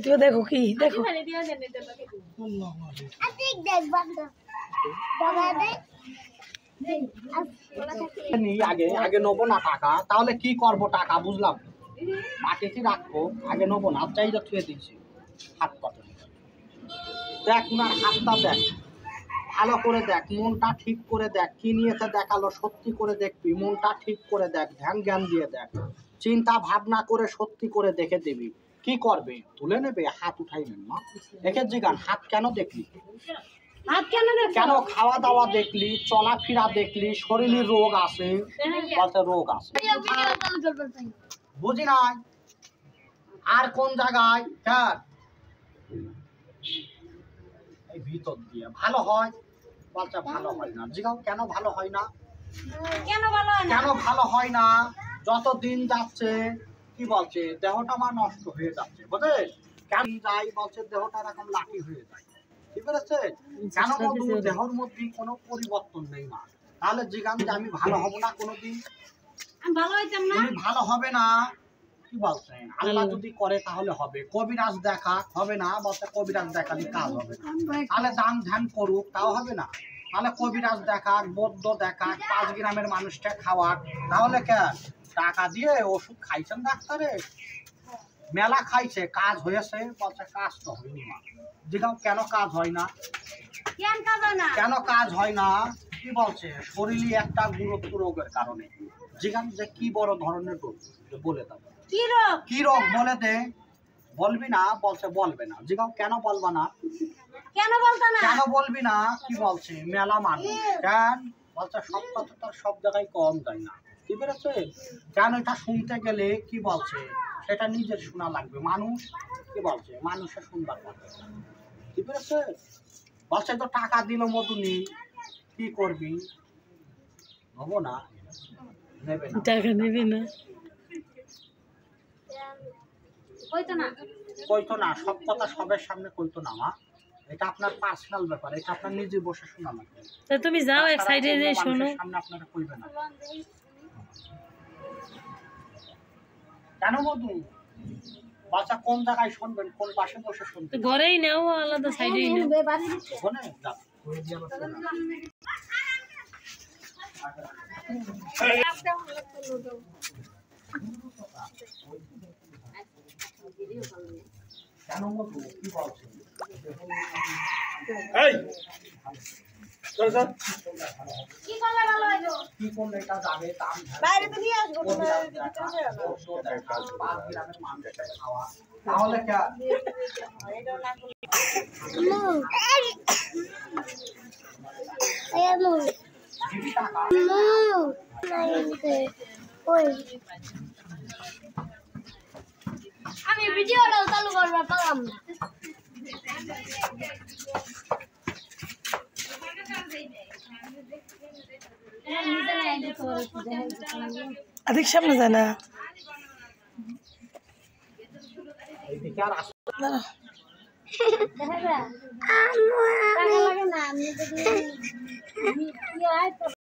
তুই দেখো কি দেখো আগে আগে নেবো না টাকা, তাহলে কি করবো টাকা বুঝলাম, মাটিতে রাখবো, আগে নেবো না, চাইজা থুয়ে দিচ্ছি। হাত কত দেখ, উনার হাতটা দেখ, ভালো করে দেখ, মনটা ঠিক করে দেখ, কি নিয়েছে দেখালো, সত্যি করে দেখবি, মনটা ঠিক করে দেখ, ধ্যান জ্ঞান দিয়ে দেখ, চিন্তা ভাবনা করে সত্যি করে দেখে দিবি। কি করবে, তুলে নেবে, হাত উঠাই নেন মা। একে জিগান, হাত কেন দেখলি, কেন খাওয়া দাওয়া দেখলি, চলাফেরা দেখলি, শরীরের রোগ আছে, বলতে রোগ আছে, বুঝি নাই। আর কোন জায়গায় এই ভিতর দিয়ে ভালো হয়, বলতে ভালো হয় না। জিগাও কেন ভালো হয় না, কেন ভালো হয় না? যত দিন যাচ্ছে কি বলছে, দেহটা আমার নষ্ট হয়ে যাচ্ছে, বুঝলে, কেন যাই বলছে দেহটা এরকম লাঠি হয়ে যায়, ঠিক আছে? কেন দেহের মধ্যে কোনো পরিবর্তন নেই না, তাহলে জিগান যে আমি ভালো হব না কোনোদিন, ভালো হবে না। কি বলছেন, আল্লাহ যদি করে তাহলে হবে, কবিরাজ দেখা হবে না, বলতে কবিরাজ দেখালে কাজ হবে না, তাহলে দান ধ্যান করুক তাও হবে না, তাহলে কবিরাজ দেখাক, বৌদ্ধ দেখাক, 5 গ্রামের মানুষটা খাওয়াক, তাহলে কে টাকা দিয়ে ওষুধ খাইছেন ডাক্তারে, মেলা খাইছে, কাজ হয়েছে, বলছে কাজ তো হয়নি মা। জিগাও কেন কাজ হয় না, কেন কাজ হয় না? কি বলছে, শরীরে একটা গুরুত্ব রোগের কারণে। জিগান যে কি বড় ধরনের রোগ বলে দাও, কি রোগ বলে দে, বলবি না, বলছে বলবে না। জিগাও কেন বলবা না, কেন বলবি না? কি বলছে, মেলা মানুষ, কেন বলছে সব কথা তো সব জায়গায় কম যায় না, কি বেরোচ্ছে, কেন এটা শুনতে গেলে কি বলছে সেটা নিজের শোনা লাগবে, মানুষ কি বলছে মানুষের শুনবার কথা, কি বেরোচ্ছে, বলছে তো টাকা দিল মধুনি, কি করবি, হবো না, নেবে না, টাকা নেবে না, কইতো না, সব কথা সবের সামনে কইতো না মা, এটা আপনার পার্সোনাল ব্যাপার, এটা আপনার নিজে বসে শোনা লাগবে। তা তুমি যাও এক সাইডে যে শোনো, সামনে আপনারা কইবে না, কেন মধু, বাচ্চা কোন জায়গায় শুনবেন, কোন পাশে বসে শুনবেন, ঘরেই নাও, আলাদা সাইডেই নাও, ওখানে যাও, কই দিয়ে আবার কেন মধু, কি বলছেন, এই চল চল, কি করলে ভালো হইতো, কি করলে এটা যাবে, দাম বাইরে তো নিয়ে আসবো, খাওয়া, তাহলে কি এটা না আমি ভিডিওটা চালু করবার পারলাম না, আধিক সামনে যায় না, দেখা যায়